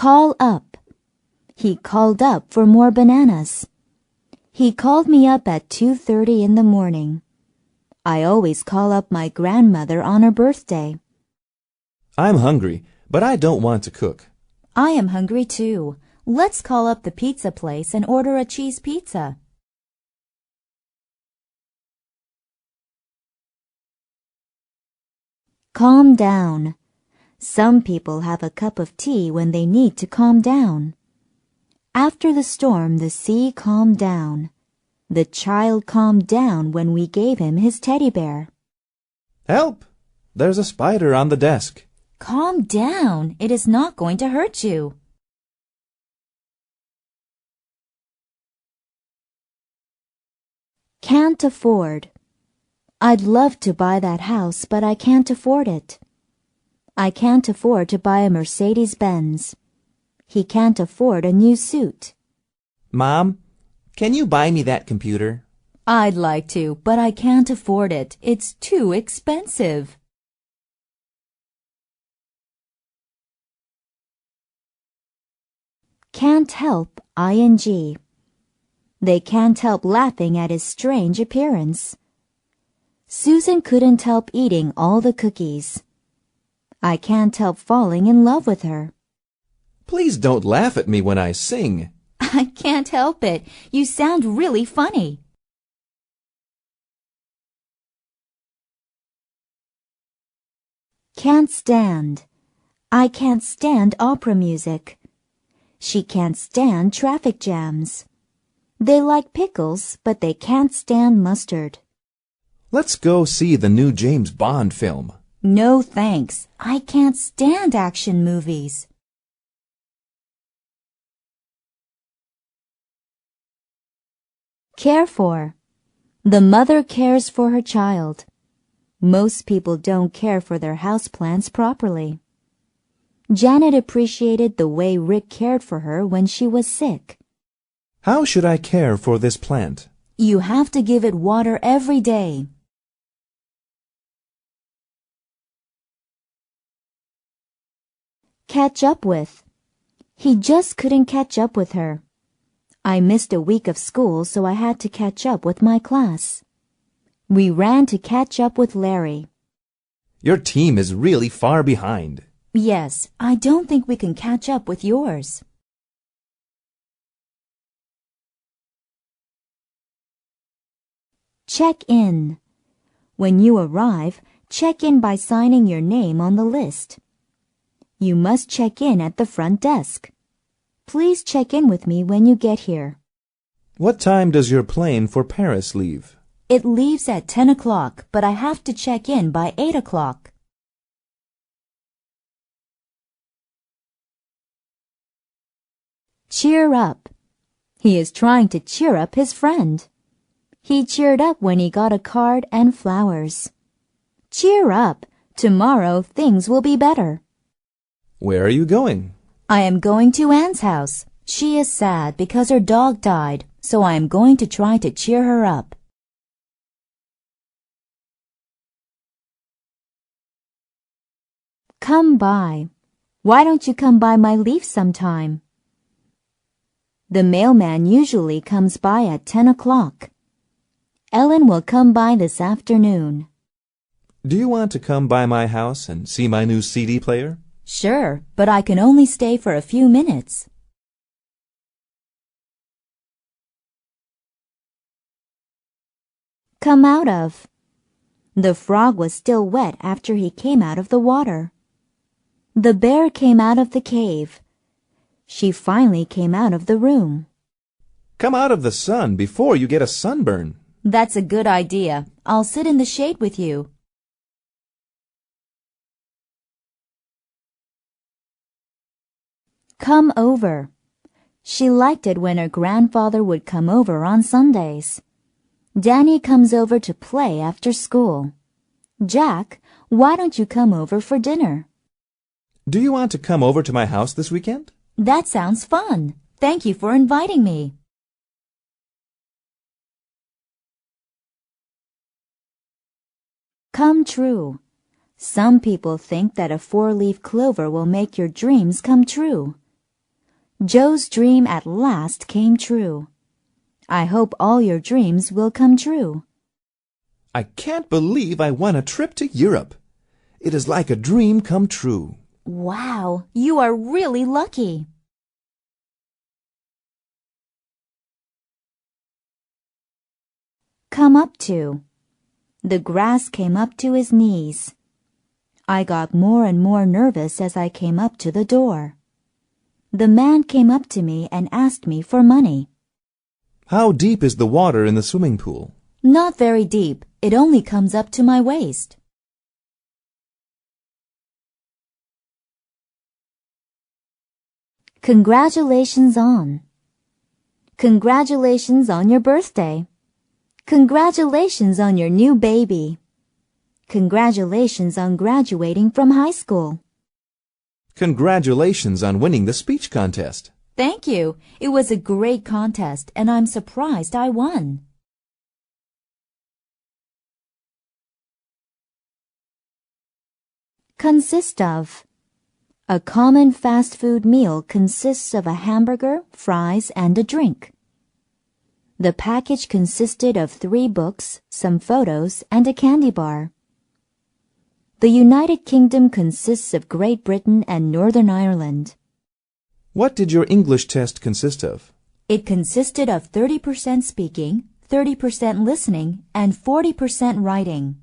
Call up. He called up for more bananas. He called me up at 2:30 in the morning. I always call up my grandmother on her birthday. I'm hungry, but I don't want to cook. I am hungry too. Let's call up the pizza place and order a cheese pizza. Calm down. Some people have a cup of tea when they need to calm down. After the storm, the sea calmed down. The child calmed down when we gave him his teddy bear. Help! There's a spider on the desk. Calm down. It is not going to hurt you. Can't afford. I'd love to buy that house, but I can't afford it. I can't afford to buy a Mercedes-Benz. He can't afford a new suit. Mom, can you buy me that computer? I'd like to, but I can't afford it. It's too expensive. Can't help, ing. They can't help laughing at his strange appearance. Susan couldn't help eating all the cookies. I can't help falling in love with her. Please don't laugh at me when I sing. I can't help it. You sound really funny. Can't stand. I can't stand opera music. She can't stand traffic jams. They like pickles, but they can't stand mustard. Let's go see the new James Bond film. No thanks. I can't stand action movies. Care for. The mother cares for her child. Most people don't care for their houseplants properly. Janet appreciated the way Rick cared for her when she was sick. How should I care for this plant? You have to give it water every day. Catch up with. He just couldn't catch up with her. I missed a week of school, so I had to catch up with my class. We ran to catch up with Larry. Your team is really far behind. Yes, I don't think we can catch up with yours. Check in. When you arrive, check in by signing your name on the list. You must check in at the front desk. Please check in with me when you get here. What time does your plane for Paris leave? It leaves at 10 o'clock, but I have to check in by 8 o'clock. Cheer up. He is trying to cheer up his friend. He cheered up when he got a card and flowers. Cheer up. Tomorrow things will be better. Where are you going? I am going to Anne's house. She is sad because her dog died, so I am going to try to cheer her up. Come by. Why don't you come by my leaf sometime? The mailman usually comes by at 10 o'clock. Ellen will come by this afternoon. Do you want to come by my house and see my new CD player? Sure, but I can only stay for a few minutes. Come out of. The frog was still wet after he came out of the water. The bear came out of the cave. She finally came out of the room. Come out of the sun before you get a sunburn. That's a good idea. I'll sit in the shade with you. Come over. She liked it when her grandfather would come over on Sundays. Danny comes over to play after school. Jack, why don't you come over for dinner? Do you want to come over to my house this weekend? That sounds fun. Thank you for inviting me. Come true. Some people think that a four-leaf clover will make your dreams come true. Joe's dream at last came true. I hope all your dreams will come true. I can't believe I won a trip to Europe. It is like a dream come true. Wow, you are really lucky. Come up to. The grass came up to his knees. I got more and more nervous as I came up to the door. The man came up to me and asked me for money. How deep is the water in the swimming pool? Not very deep. It only comes up to my waist. Congratulations on. Congratulations on your birthday. Congratulations on your new baby. Congratulations on graduating from high school. Congratulations on winning the speech contest. Thank you. It was a great contest, and I'm surprised I won. Consist of. A common fast food meal consists of a hamburger, fries, and a drink. The package consisted of 3 books, some photos, and a candy bar. The United Kingdom consists of Great Britain and Northern Ireland. What did your English test consist of? It consisted of 30% speaking, 30% listening, and 40% writing.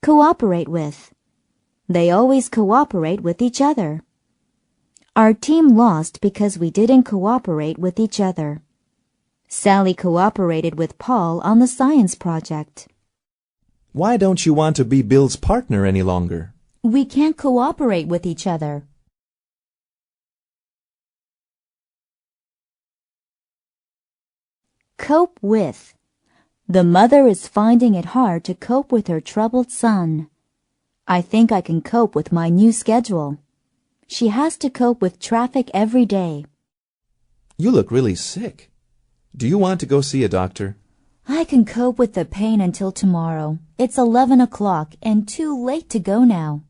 Cooperate with. They always cooperate with each other. Our team lost because we didn't cooperate with each other. Sally cooperated with Paul on the science project. Why don't you want to be Bill's partner any longer? We can't cooperate with each other. Cope with. The mother is finding it hard to cope with her troubled son. I think I can cope with my new schedule. She has to cope with traffic every day. You look really sick. Do you want to go see a doctor? I can cope with the pain until tomorrow. It's 11 o'clock and too late to go now.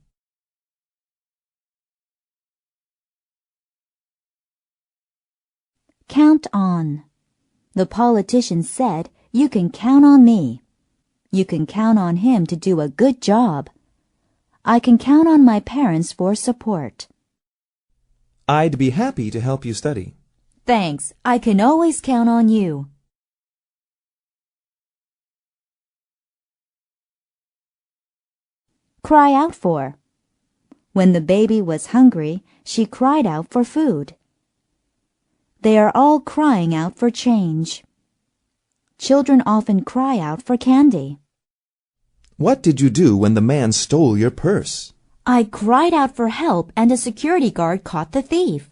Count on. The politician said, "You can count on me." You can count on him to do a good job. I can count on my parents for support. I'd be happy to help you study. Thanks. I can always count on you. Cry out for. When the baby was hungry, she cried out for food. They are all crying out for change. Children often cry out for candy. What did you do when the man stole your purse? I cried out for help and a security guard caught the thief.